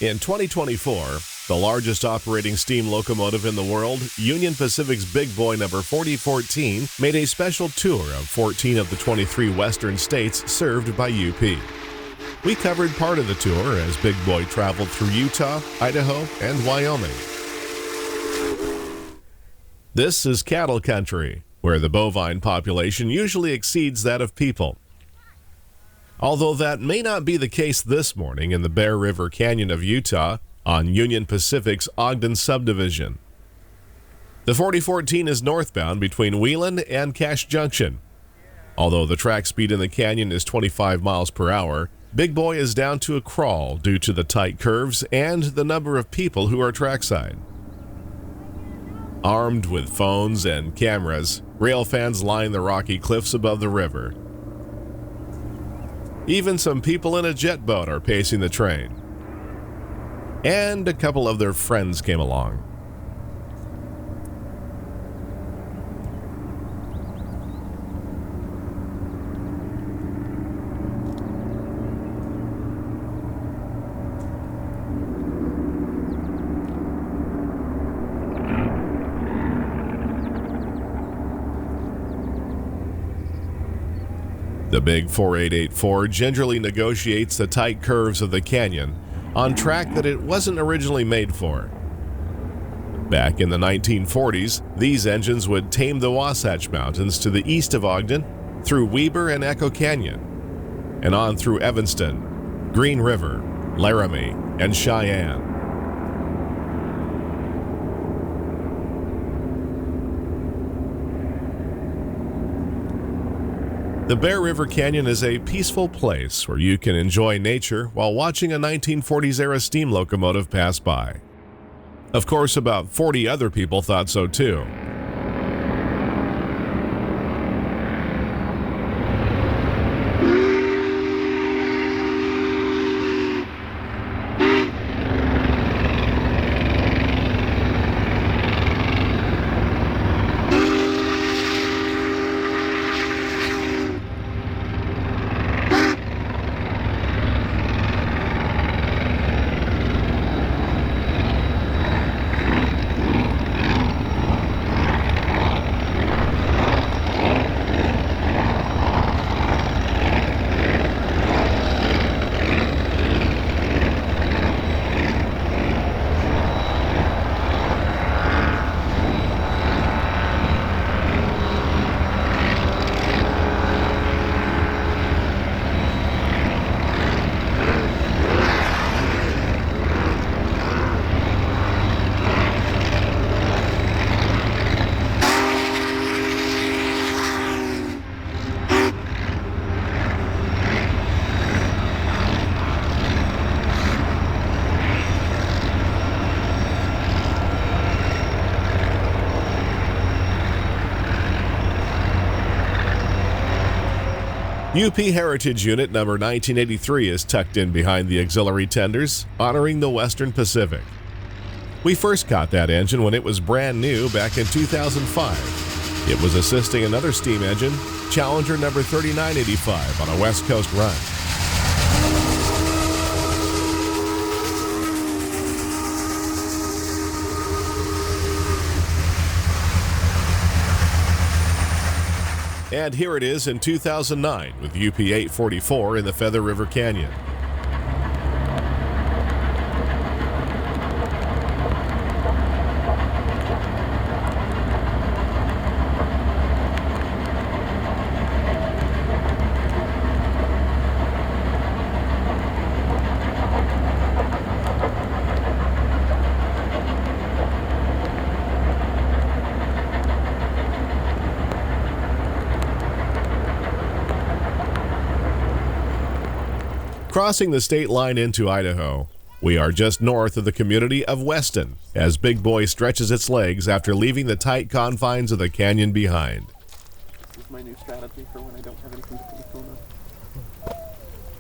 In 2024, the largest operating steam locomotive in the world, Union Pacific's Big Boy number 4014, made a special tour of 14 of the 23 western states served by UP. We covered part of the tour as Big Boy traveled through Utah, Idaho, and Wyoming. This is cattle country, where the bovine population usually exceeds that of people. Although that may not be the case this morning in the Bear River Canyon of Utah on Union Pacific's Ogden Subdivision. The 4014 is northbound between Wheeling and Cache Junction. Although the track speed in the canyon is 25 miles per hour, Big Boy is down to a crawl due to the tight curves and the number of people who are trackside. Armed with phones and cameras, rail fans line the rocky cliffs above the river. Even some people in a jet boat are pacing the train. And a couple of their friends came along. The big 4884 gingerly negotiates the tight curves of the canyon on track that it wasn't originally made for. Back in the 1940s, these engines would tame the Wasatch Mountains to the east of Ogden, through Weber and Echo Canyon, and on through Evanston, Green River, Laramie, and Cheyenne. The Bear River Canyon is a peaceful place where you can enjoy nature while watching a 1940s-era steam locomotive pass by. Of course, about 40 other people thought so too. UP Heritage Unit number 1983 is tucked in behind the auxiliary tenders, honoring the Western Pacific. We first caught that engine when it was brand new back in 2005. It was assisting another steam engine, Challenger number 3985, on a West Coast run. And here it is in 2009 with UP 844 in the Feather River Canyon. Crossing the state line into Idaho, we are just north of the community of Weston as Big Boy stretches its legs after leaving the tight confines of the canyon behind. This is my new strategy for when I don't have anything to put the phone on.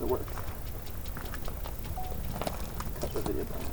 It works. Cut the video down.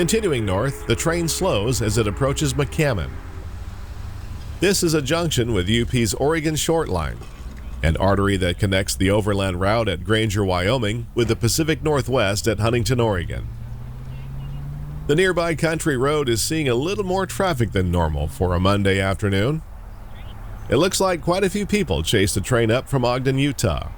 Continuing north, the train slows as it approaches McCammon. This is a junction with UP's Oregon Short Line, an artery that connects the overland route at Granger, Wyoming with the Pacific Northwest at Huntington, Oregon. The nearby country road is seeing a little more traffic than normal for a Monday afternoon. It looks like quite a few people chased a train up from Ogden, Utah.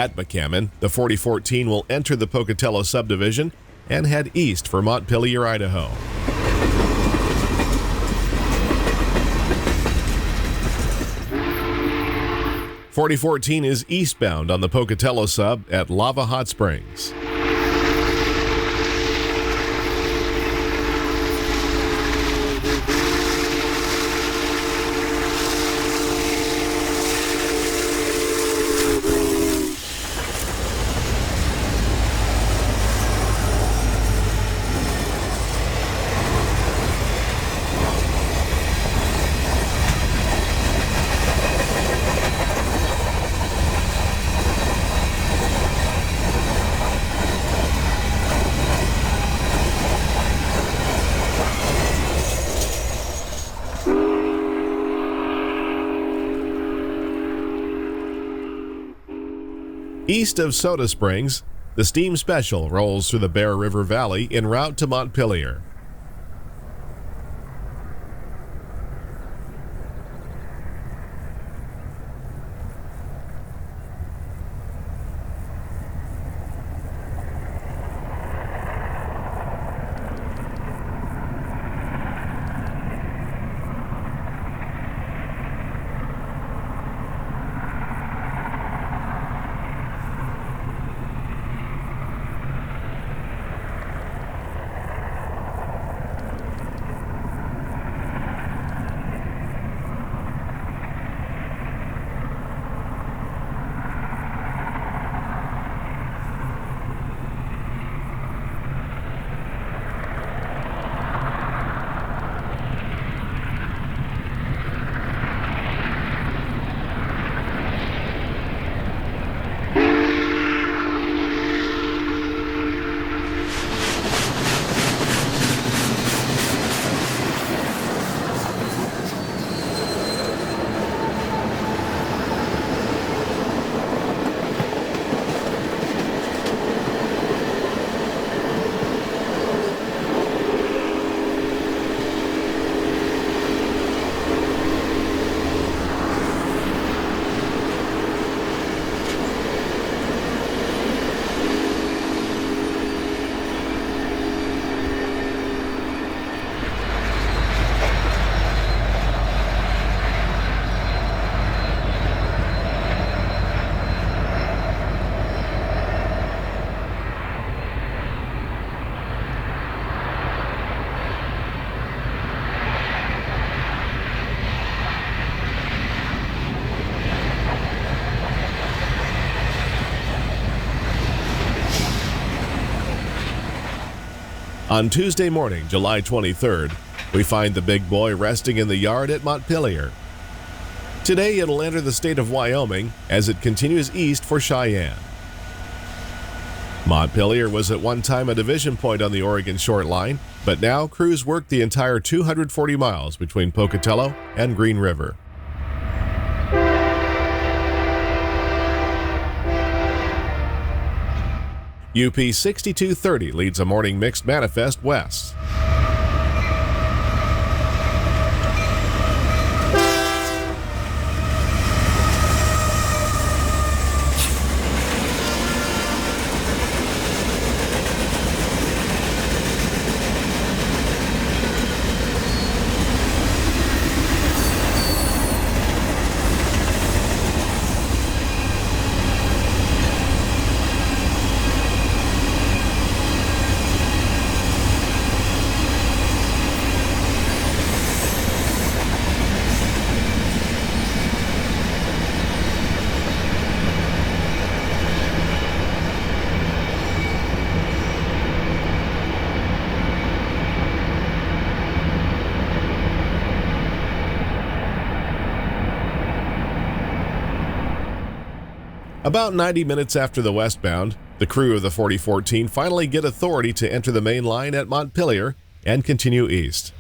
At McCammon, the 4014 will enter the Pocatello Subdivision and head east for Montpelier, Idaho. .4014 is eastbound on the Pocatello Sub at Lava Hot Springs. East of Soda Springs, the Steam Special rolls through the Bear River Valley en route to Montpelier. On Tuesday morning, July 23rd, we find the big boy resting in the yard at Montpelier. Today it'll enter the state of Wyoming as it continues east for Cheyenne. Montpelier was at one time a division point on the Oregon Short Line, but now crews work the entire 240 miles between Pocatello and Green River. UP 6230 leads a morning mixed manifest west. About 90 minutes after the westbound, the crew of the 4014 finally get authority to enter the main line at Montpelier and continue east.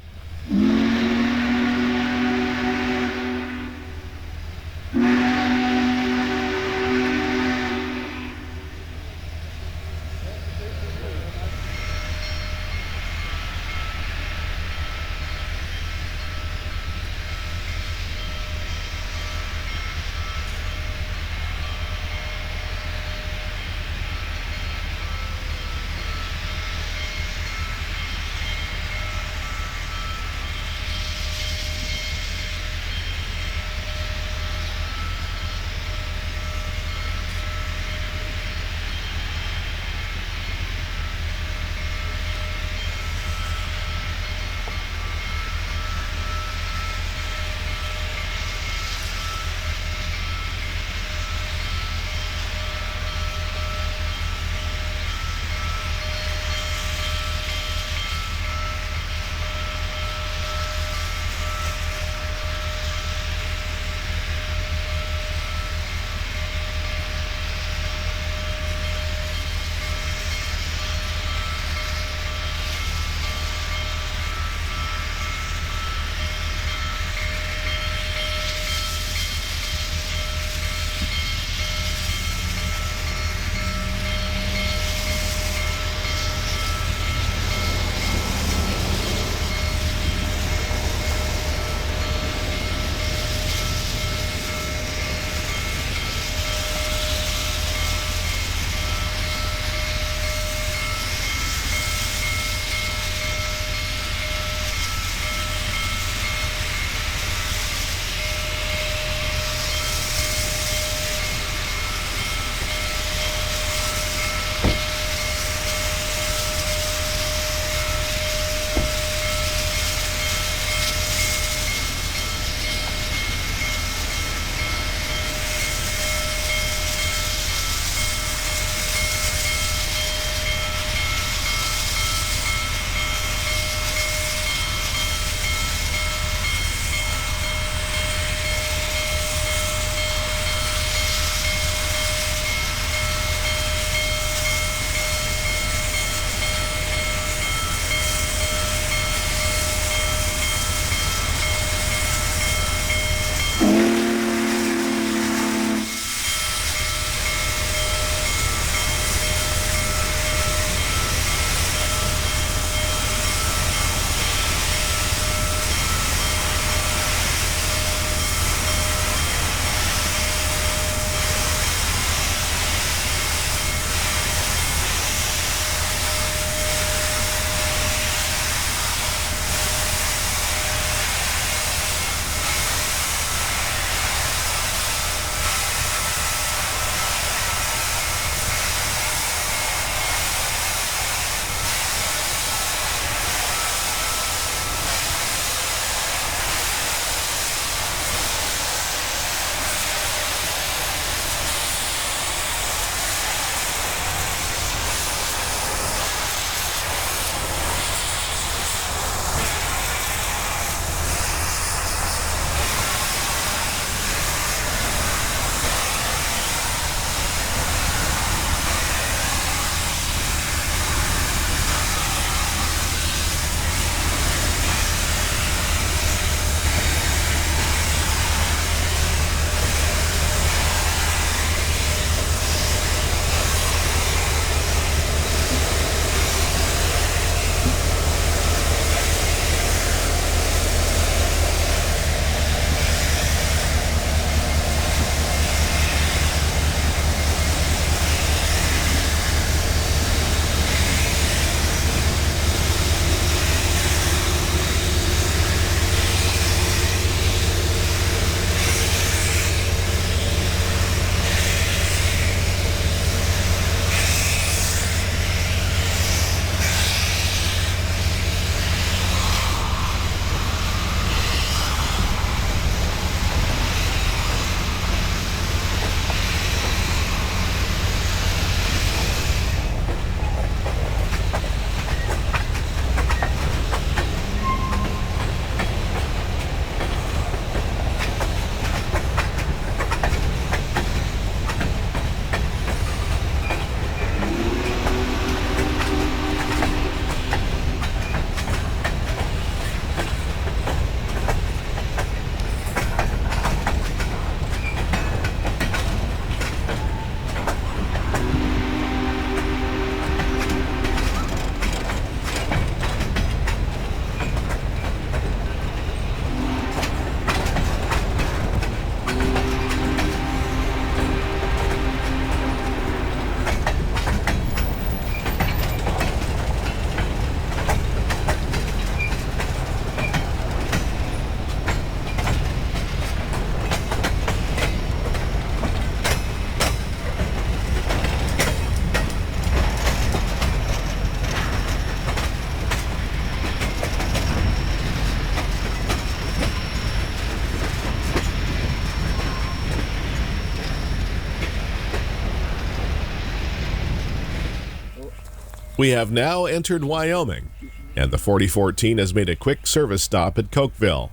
We have now entered Wyoming, and the 4014 has made a quick service stop at Cokeville.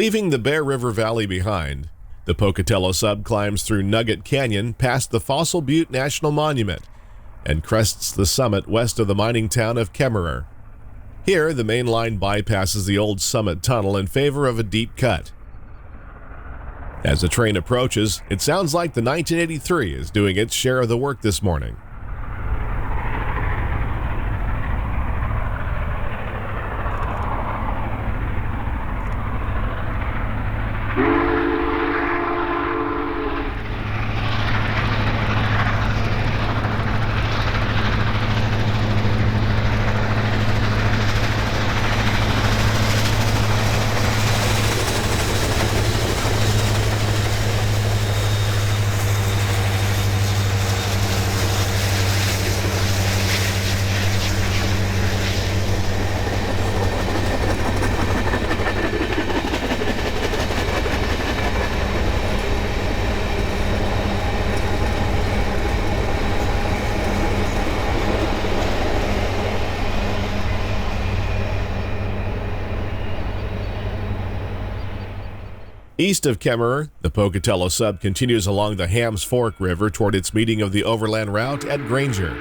Leaving the Bear River Valley behind, the Pocatello Sub climbs through Nugget Canyon past the Fossil Butte National Monument and crests the summit west of the mining town of Kemmerer. Here, the main line bypasses the old summit tunnel in favor of a deep cut. As the train approaches, it sounds like the 1983 is doing its share of the work this morning. East of Kemmerer, the Pocatello Sub continues along the Hams Fork River toward its meeting of the overland route at Granger.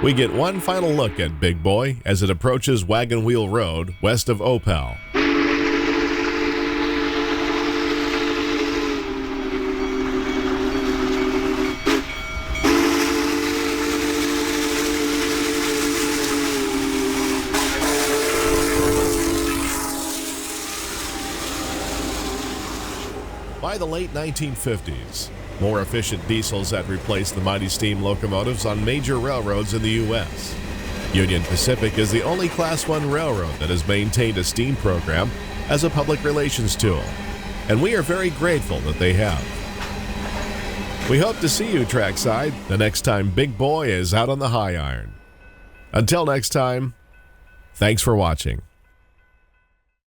We get one final look at Big Boy as it approaches Wagon Wheel Road west of Opal. By the late 1950s, more efficient diesels had replaced the mighty steam locomotives on major railroads in the U.S. Union Pacific is the only Class I railroad that has maintained a steam program as a public relations tool, and we are very grateful that they have. We hope to see you trackside the next time Big Boy is out on the high iron. Until next time, thanks for watching.